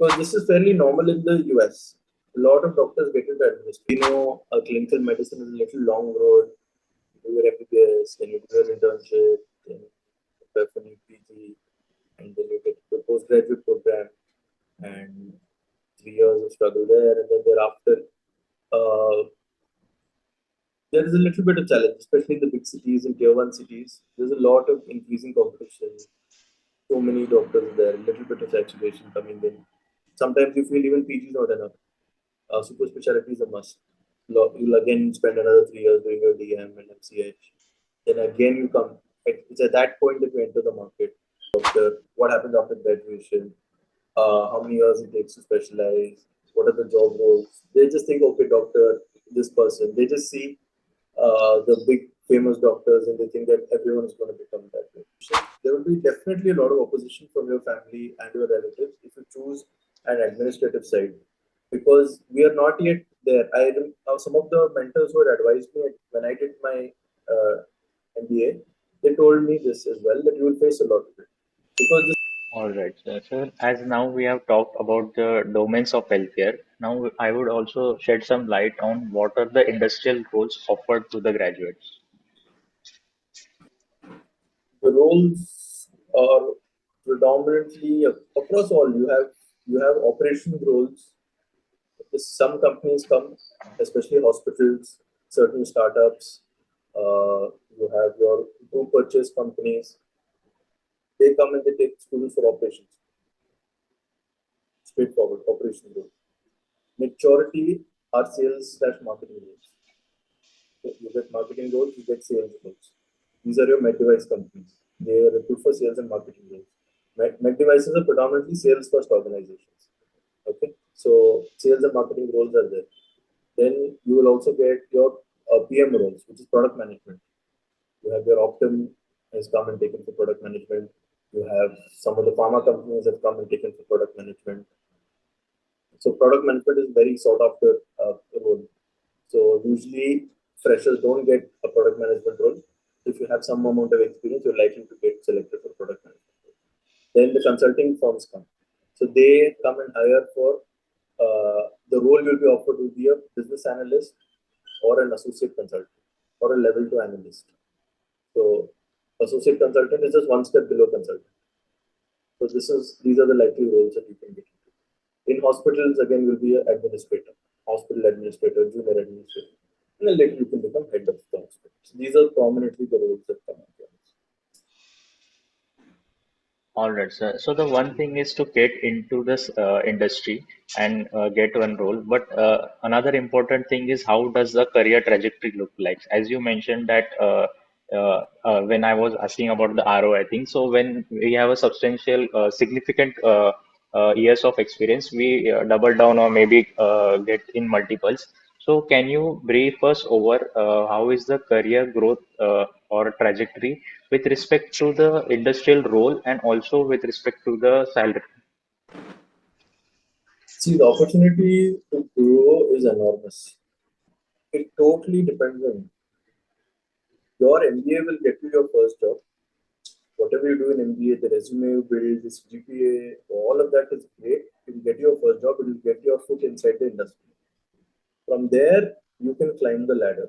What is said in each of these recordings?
Because this is fairly normal in the US. A lot of doctors get into administration. We know clinical medicine is a little long road. You do your MBBS, then you do your internship, then you prepare for new PG, and then you get to the postgraduate program, and 3 years of struggle there, and then thereafter, uh, there is a little bit of challenge, especially in the big cities and tier one cities. There's a lot of increasing competition. So many doctors there, a little bit of saturation coming in. Sometimes you feel even PG is not enough. Super specialty is a must. You'll again spend another 3 years doing your DM and MCH. Then again you come. It's at that point that you enter the market. Doctor, what happens after graduation? How many years it takes to specialize? What are the job roles? They just think, okay, doctor, this person. They just see the big famous doctors and they think that everyone is going to become that way. So there will be definitely a lot of opposition from your family and your relatives if you choose an administrative side, because we are not yet there. Some of the mentors who had advised me when I did my MBA, they told me this as well, that you will face a lot of it because this. All right, sir. So as now we have talked about the domains of healthcare, now I would also shed some light on what are the industrial roles offered to the graduates. The roles are predominantly across all. You have operation roles. Some companies come, especially hospitals, certain startups. You have your group purchase companies. They come and they take students for operations. Straightforward operation role. Majority are sales slash marketing roles. So you get marketing roles, you get sales roles. These are your med device companies. They recruit for sales and marketing roles. Med devices are predominantly sales first organizations. Okay, so sales and marketing roles are there. Then you will also get your PM roles, which is product management. You have your Optum has come and taken for product management. You have some of the pharma companies have come and taken for product management. So product management is very sought after role. So usually freshers don't get a product management role. If you have some amount of experience, you're likely to get selected for product management. Then the consulting firms come. So they come and hire for the role will be offered to be a business analyst or an associate consultant or a level 2 analyst. So associate consultant is just one step below consultant. So these are the likely roles that you can get into. In hospitals, again, will be an administrator, hospital administrator, junior administrator. And then later you can become head of the hospital. So these are prominently the roles that come up here. All right, sir. So the one thing is to get into this industry and get to enroll, but another important thing is how does the career trajectory look like? As you mentioned that when I was asking about the ROI thing, so when we have a substantial, significant years of experience, we double down or maybe get in multiples. So can you brief us over how is the career growth or trajectory with respect to the industrial role and also with respect to the salary? See, the opportunity to grow is enormous. It totally depends on you. Your MBA will get you your first job. Whatever you do in MBA, the resume you build, this GPA, all of that is great. It will get you your first job. It will get your foot inside the industry. From there, you can climb the ladder.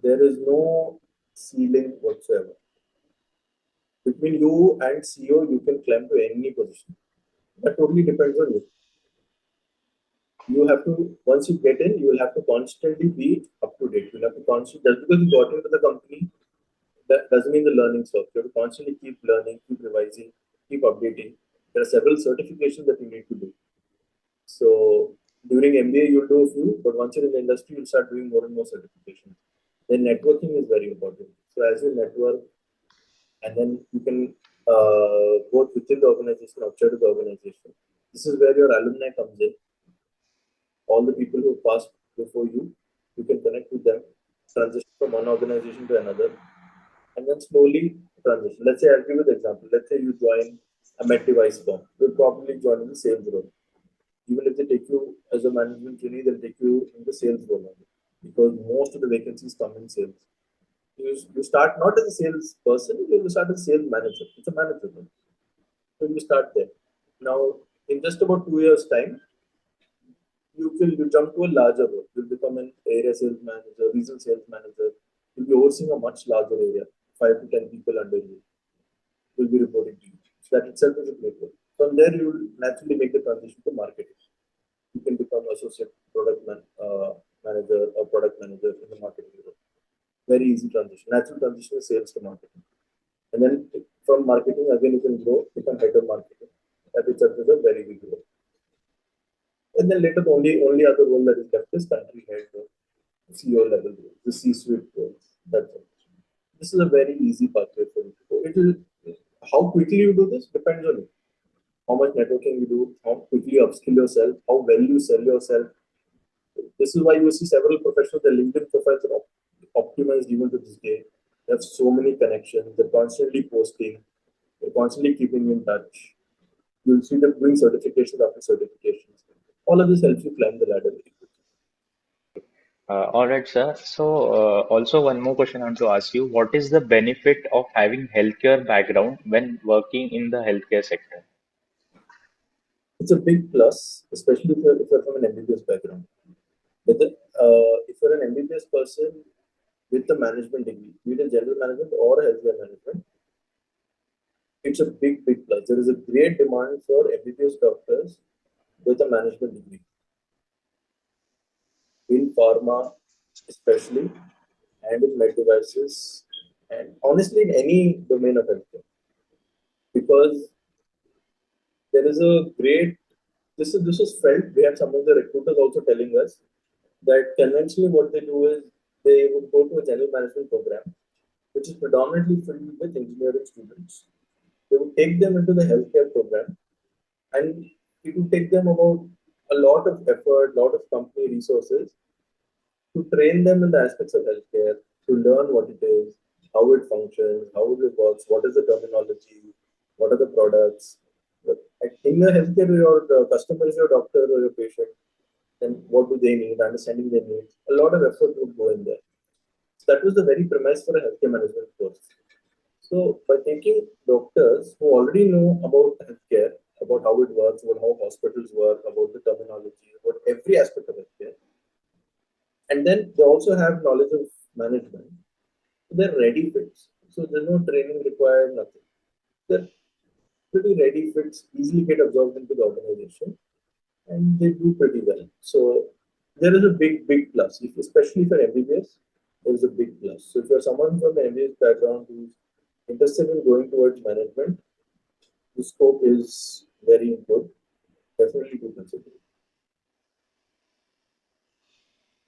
There is no ceiling whatsoever. Between you and CEO, you can climb to any position. That totally depends on you. You have to, once you get in, you will have to constantly be up to date. You'll have to constantly, just because you got into the company, that doesn't mean the learning stops. You have to constantly keep learning, keep revising, keep updating. There are several certifications that you need to do. So during MBA, you'll do a few, but once you're in the industry, you'll start doing more and more certifications. Then networking is very important. So as you network, and then you can both within the organization, outside of the organization. This is where your alumni comes in. All the people who passed before you can connect with them, transition from one organization to another, and then slowly transition. Let's say I'll give you the example. Let's say you join a med device firm. You'll probably join in the sales role. Even if they take you as a management trainee, they'll take you in the sales role only, because most of the vacancies come in sales. You start not as a sales person, you start as a sales manager. It's a manager role. So you start there. Now, in just about 2 years' time, you jump to a larger role. You'll become an area sales manager, regional sales manager. You'll be overseeing a much larger area, 5 to 10 people under you will be reporting to you. So that itself is a great role. From there, you will naturally make the transition to marketing. You can become associate manager or product manager in the marketing role. Very easy transition. Natural transition is sales to marketing. And then from marketing, again, you can grow, become head of marketing. That itself is a very big role. And then later, the only other role that is left is country head or CEO level role, the C-suite roles. That's it. This is a very easy pathway for you to go. It will, how quickly you do this depends on you. How much networking you do, how quickly you upskill yourself, how well you sell yourself. This is why you see several professionals, their LinkedIn profiles are optimized even to this day. They have so many connections, they're constantly posting, they're constantly keeping in touch. You'll see them doing certifications after certifications. All of this helps you climb the ladder very quickly. All right, sir. So, also one more question I want to ask you. What is the benefit of having healthcare background when working in the healthcare sector? It's a big plus, especially if you're from an MBBS background. If you're an MBBS person with a management degree, be it in general management or healthcare management, it's a big plus. There is a great demand for MBBS doctors with a management degree in pharma, especially, and in med devices, and honestly, in any domain of healthcare, because there is a great. This is felt. We had some of the recruiters also telling us that conventionally what they do is they would go to a general management program, which is predominantly filled with engineering students. They would take them into the healthcare program, and it would take them about a lot of effort, lot of company resources to train them in the aspects of healthcare, to learn what it is, how it functions, how it works, what is the terminology, what are the products. But in the healthcare, your customer is your doctor or your patient, then what do they need, understanding their needs. A lot of effort would go in there. So that was the very premise for a healthcare management course. So by taking doctors who already know about healthcare, about how it works, about how hospitals work, about the terminology, about every aspect of healthcare, and then they also have knowledge of management, they're ready fits. So there's no training required, nothing. They're pretty ready fits, easily get absorbed into the organization, and they do pretty well. So there is a big plus, especially for MBBS. There is a big plus. So if you're someone from an MBBS background who's interested in going towards management, the scope is very good. Definitely do consider it.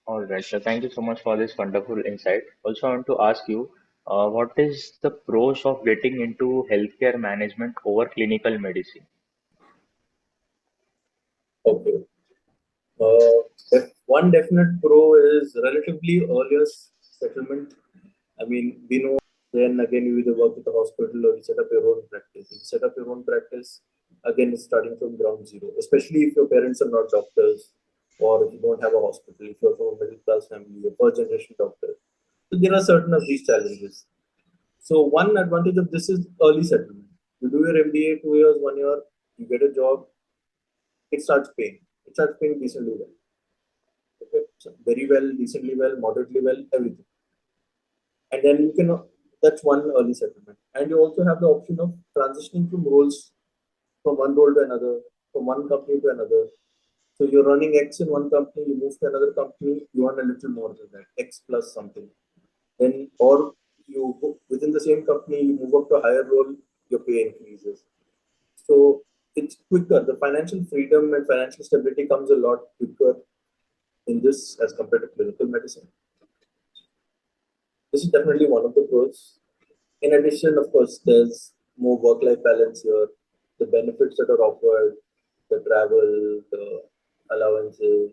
All right, sir. Thank you so much for this wonderful insight. Also, I want to ask you, what is the pros of getting into healthcare management over clinical medicine? Okay. One definite pro is relatively earlier settlement. I mean, we know then again you either work with a hospital or you set up your own practice. You set up your own practice, again, it's starting from ground zero, especially if your parents are not doctors or if you don't have a hospital, if you're from a middle class family, a first generation doctor. So there are certain of these challenges. So one advantage of this is early settlement. You do your MBA 2 years, 1 year, you get a job, it starts paying. It starts paying decently well. Okay? So very well, decently well, moderately well, everything. And then you can, that's one early settlement. And you also have the option of transitioning from roles from one role to another, from one company to another. So you're running X in one company, you move to another company, you earn a little more than that, X plus something. Then, or within the same company, you move up to a higher role, your pay increases. So it's quicker. The financial freedom and financial stability comes a lot quicker in this as compared to clinical medicine. This is definitely one of the pros. In addition, of course, there's more work-life balance here. The benefits that are offered, the travel, the allowances,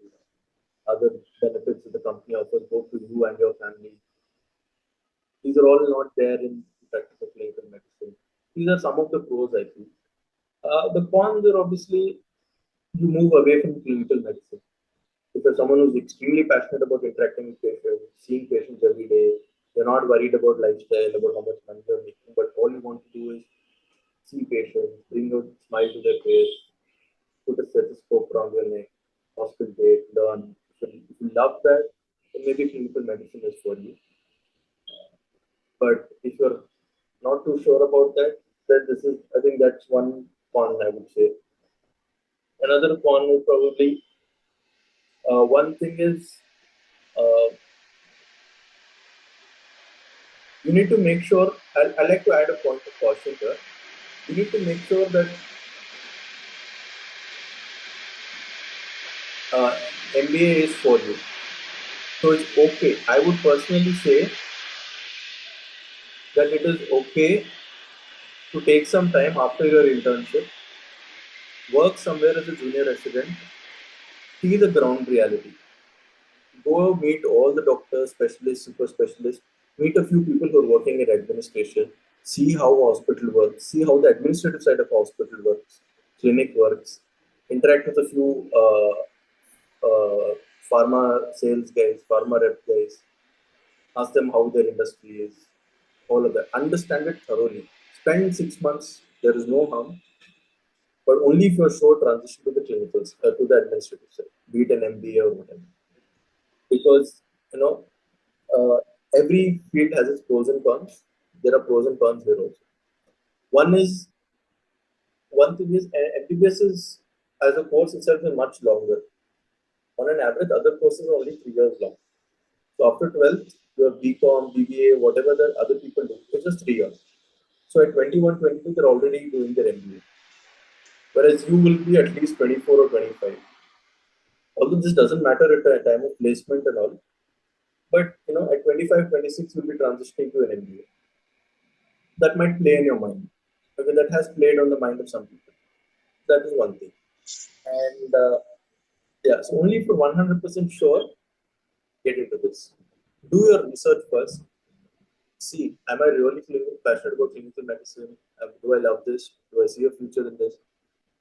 other benefits that the company offers both to you and your family. These are all not there in practical clinical medicine. These are some of the pros I feel. The cons are obviously you move away from clinical medicine. If you're someone who's extremely passionate about interacting with patients, seeing patients every day, you're not worried about lifestyle, about how much money you're making, but all you want to do is see patients, bring a smile to their face. put a stethoscope around your neck, auscultate, learn. If you love that, then maybe clinical medicine is for you. But if you're not too sure about that, then this is, I think that's one con I would say. Another con is probably one thing is uh, you need to make sure, I like to add a point of caution here. You need to make sure that MBA is for you. So it's okay. I would personally say that it is okay to take some time after your internship, work somewhere as a junior resident, see the ground reality. Go meet all the doctors, specialists, super specialists, meet a few people who are working in administration, see how hospital works, see how the administrative side of hospital works, clinic works, interact with a few pharma sales guys, pharma rep guys, ask them how their industry is, all of that. Understand it thoroughly. Spend 6 months, there is no harm, but only if you're sure transition to the clinicals, to the administrative side, be it an MBA or whatever. Because, you know, uh, every field has its pros and cons. There are pros and cons here also. One is, one thing is, MBBS is, as a course itself is much longer. On an average, other courses are only 3 years long. So after 12th, your BCom, BBA, whatever the other people do, it's just 3 years. So at 21, 22, they're already doing their MBA. Whereas you will be at least 24 or 25. Although this doesn't matter at the time of placement and all, but at 25, 26, you'll be transitioning to an MBA. That might play in your mind. Okay, that has played on the mind of some people. That is one thing. And yeah, so only if you're 100% sure, get into this. Do your research first. See, am I really passionate about clinical medicine? Do I love this? Do I see a future in this?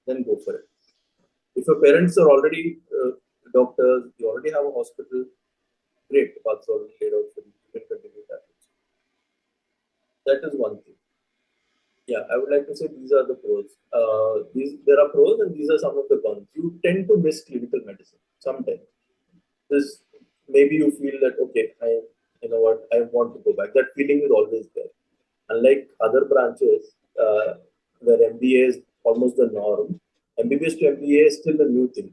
Then go for it. If your parents are already doctors, you already have a hospital, great, the path's already laid out for you. You can continue that. That is one thing. Yeah, I would like to say these are the pros. There are pros and these are some of the cons. You tend to miss clinical medicine sometimes. This maybe you feel that okay, I want to go back. That feeling is always there. Unlike other branches where MBA is almost the norm, MBBS to MBA is still a new thing.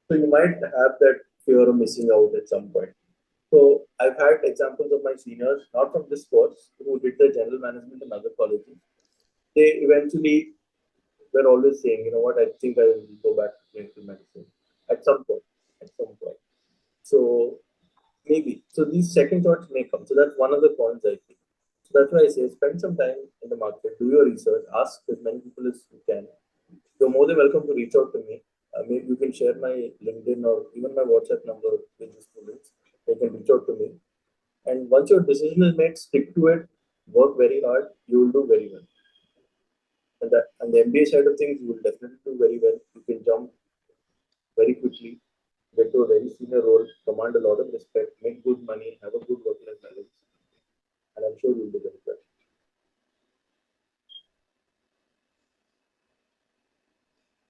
So you might have that fear of missing out at some point. So I've had examples of my seniors, not from this course, who did the general management in other colleges. They eventually were always saying, you know what, I think I will go back to clinical medicine at some point. At some point. So maybe. So these second thoughts may come. So that's one of the cons I think. So that's why I say spend some time in the market, do your research, ask as many people as you can. You're more than welcome to reach out to me. Maybe you can share my LinkedIn or even my WhatsApp number with the students. They can reach out to me. And once your decision is made, stick to it, work very hard, you will do very well. And the MBA side of things, you will definitely do very well. You can jump very quickly, get to a very senior role, command a lot of respect, make good money, have a good work-life balance, and I'm sure you'll do very well.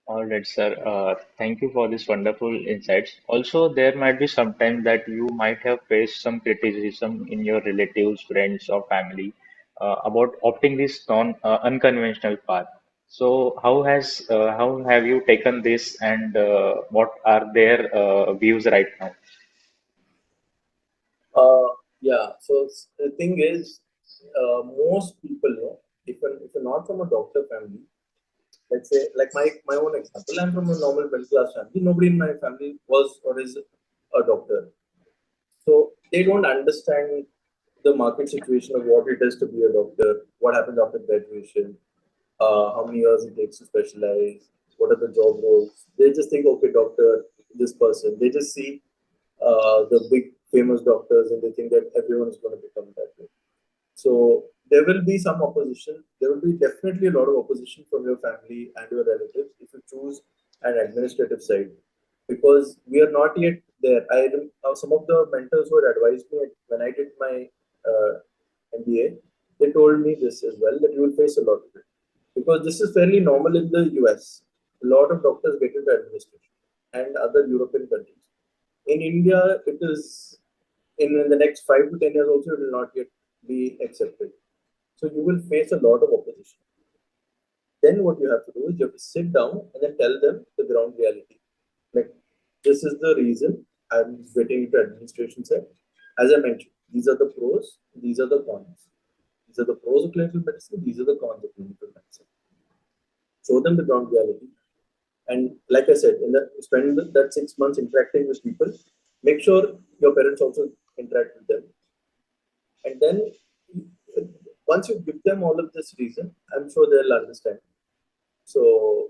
All right, sir. Thank you for this wonderful insights. Also, there might be some time that you might have faced some criticism in your relatives, friends, or family about opting this unconventional path. So, how have you taken this, and what are their views right now? Uh, yeah, so the thing is, most people, if you're not from a doctor family, let's say, like my own example, I'm from a normal middle class family. Nobody in my family was or is a doctor. So they don't understand the market situation of what it is to be a doctor, what happens after graduation, how many years it takes to specialize, what are the job roles. They just think, okay, doctor, this person. They just see the big famous doctors and they think that everyone is going to become that way. So there will be some opposition. There will be definitely a lot of opposition from your family and your relatives if you choose an administrative side, because we are not yet there. Some of the mentors who had advised me when I did my MBA, they told me this as well, that you will face a lot of it because this is fairly normal in the US. a lot of doctors get into administration and other European countries. In India, it is in the next 5 to 10 years also it will not yet be accepted. So you will face a lot of opposition. Then what you have to do is you have to sit down and then tell them the ground reality. Like, this is the reason I'm getting into administration side. As I mentioned, these are the pros, these are the cons. These are the pros of clinical medicine, these are the cons of clinical medicine. Show them the ground reality. And like I said, spend that 6 months interacting with people. Make sure your parents also interact with them. And then once you give them all of this reason, I'm sure they'll understand. So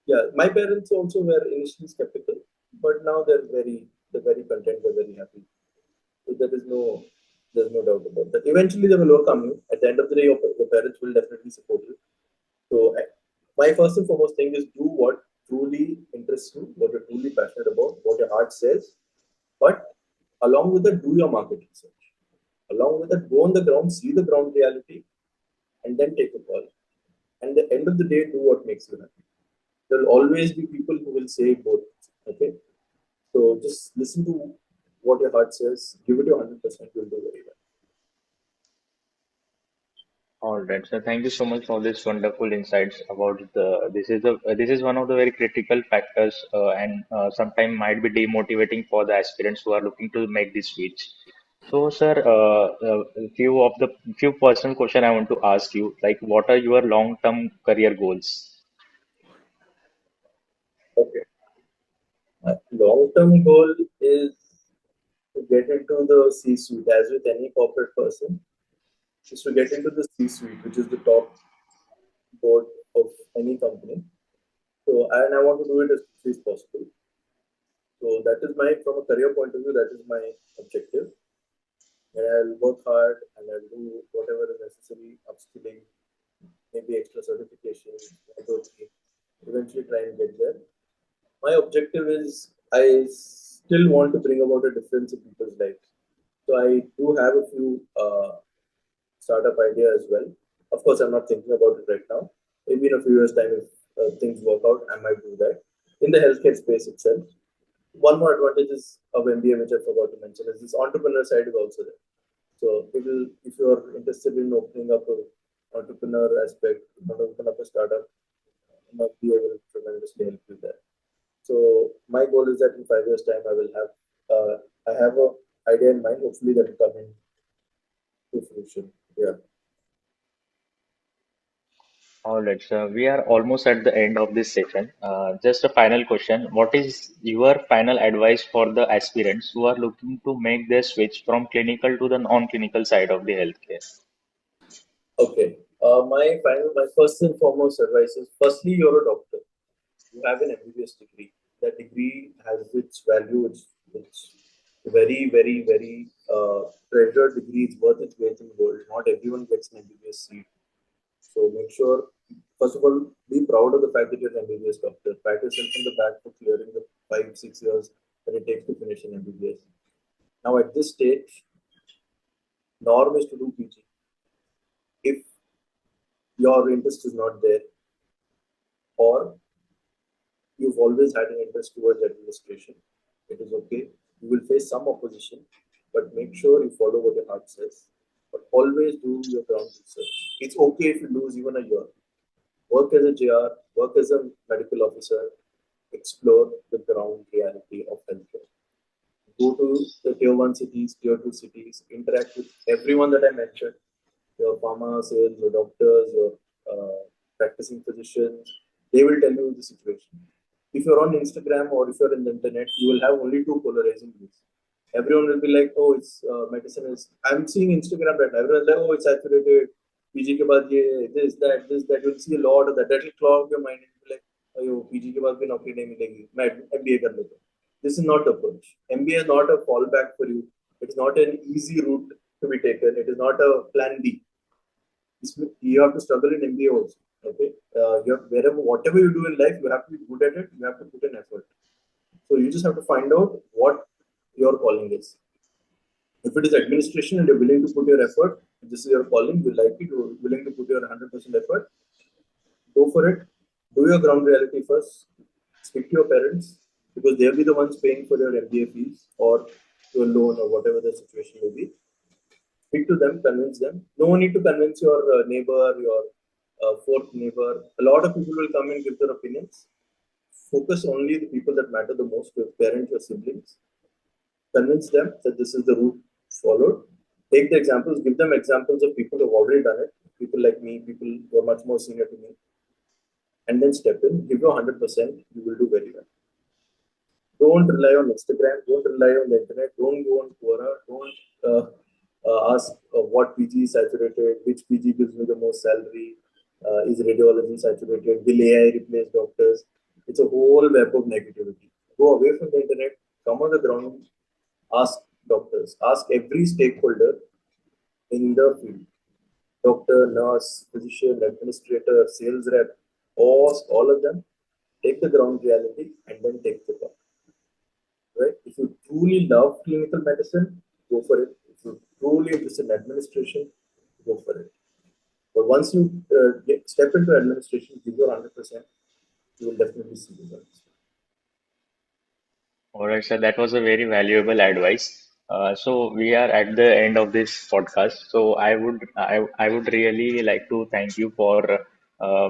yeah, my parents also were initially skeptical, but now they're very content, they're very happy. So there's no doubt about that. Eventually, they will overcome you. At the end of the day, your parents will definitely support you. So my first and foremost thing is do what truly interests you, what you're truly passionate about, what your heart says. But along with that, do your market research. Along with that, go on the ground, see the ground reality, and then take a call. And at the end of the day, do what makes you happy. There will always be people who will say both. Okay, so just listen to what your heart says. Give it your 100%. You'll do very well. All right. So thank you so much for this wonderful insights about this is one of the very critical factors and sometimes might be demotivating for the aspirants who are looking to make this switch. So, sir, few personal question I want to ask you, like what are your long-term career goals? Okay. Long-term goal is to get into the C-suite, as with any corporate person, is to get into the C-suite, which is the top board of any company. So, and I want to do it as quickly as possible. So that is from a career point of view, that is my objective. And I'll work hard and I'll do whatever is necessary, upskilling, maybe extra certifications, networking, eventually try and get there. My objective is I still want to bring about a difference in people's lives. So I do have a few startup idea as well. Of course, I'm not thinking about it right now. Maybe in a few years' time, if things work out, I might do that in the healthcare space itself. One more advantage is of MBA, which I forgot to mention, is this entrepreneur side is also there. So people, if you are interested in opening up a entrepreneur aspect, you want to open up a startup, MBA will tremendously help you there. So my goal is that in 5 years' time, I have a idea in mind. Hopefully, that will come in to fruition. Yeah. All right, sir. We are almost at the end of this session. Just a final question. What is your final advice for the aspirants who are looking to make their switch from clinical to the non-clinical side of the healthcare? Okay. My first and foremost advice is: firstly, you're a doctor. You have an MBBS degree. That degree has its value. It's very, very, very treasured degree. It's worth its weight in gold. Not everyone gets an MBBS seat. So make sure, first of all, be proud of the fact that you're an MBBS doctor. Pat yourself on the back for clearing the 5, 6 years that it takes to finish an MBBS. Now, at this stage, norm is to do PG. If your interest is not there, or you've always had an interest towards administration, it is okay. You will face some opposition, but make sure you follow what your heart says. But always do your ground research. It's okay if you lose even a year. Work as a JR, work as a medical officer, explore the ground reality of healthcare. Go to the tier 1 cities, tier 2 cities, interact with everyone that I mentioned, your pharma sales, your doctors, your practicing physicians. They will tell you the situation. If you're on Instagram or if you're in the internet, you will have only two polarizing views. Everyone will be like, oh, it's medicine is. I'm seeing Instagram right now. Everyone's like, oh, it's saturated. PG ke baad ye, this, that. You'll see a lot of that. That will clog your mind and be like, oh, PG ke baad bhi naukri nahi milegi. Main MBA kar leta. This is not the approach. MBA is not a fallback for you. It's not an easy route to be taken. It is not a plan B. You have to struggle in MBA also. Okay, whatever you do in life, you have to be good at it. You have to put in effort. So you just have to find out what your calling is. If it is administration and you're willing to put your effort, this is your calling. You like it. You're willing to put your 100% effort. Go for it. Do your ground reality first. Speak to your parents because they'll be the ones paying for your MBA fees or your loan or whatever the situation may be. Speak to them, convince them. No need to convince your neighbor, your fourth neighbor. A lot of people will come and give their opinions. Focus only the people that matter the most, your parents, your siblings. Convince them that this is the route followed. Take the examples, give them examples of people who have already done it, people like me, people who are much more senior to me, and then step in, give your 100%, you will do very well. Don't rely on Instagram, don't rely on the internet, don't go on Quora, don't ask what PG is saturated, which PG gives me the most salary, is radiology saturated, will AI replace doctors? It's a whole web of negativity. Go away from the internet, come on the ground, ask doctors, ask every stakeholder in the field, doctor, nurse, physician, administrator, sales rep, all of them, take the ground reality and then take the talk. Right? If you truly love clinical medicine, go for it. If you're truly interested in administration, go for it. But once you step into administration, give your 100%, you will definitely see results. All right, sir, that was a very valuable advice. So we are at the end of this podcast. So I would really like to thank you for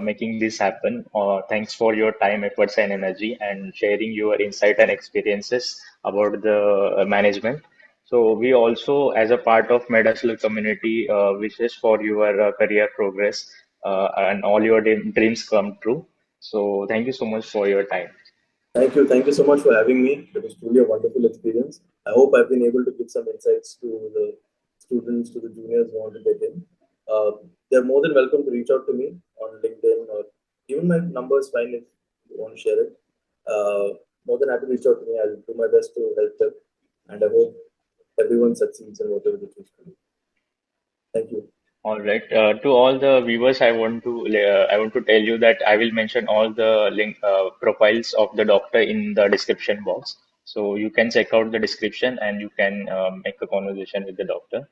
making this happen. Thanks for your time, efforts, and energy, and sharing your insight and experiences about the management. So we also, as a part of Medhustlr community, wishes for your career progress and all your dreams come true. So thank you so much for your time. Thank you. Thank you so much for having me. It was truly a wonderful experience. I hope I've been able to give some insights to the students, to the juniors who want to get in. They're more than welcome to reach out to me on LinkedIn or even my number is fine if you want to share it. More than happy to reach out to me. I'll do my best to help them. And I hope everyone succeeds in whatever they choose to do. Thank you. All right. To all the viewers, I want to tell you that I will mention all the link profiles of the doctor in the description box. So you can check out the description and you can make a conversation with the doctor.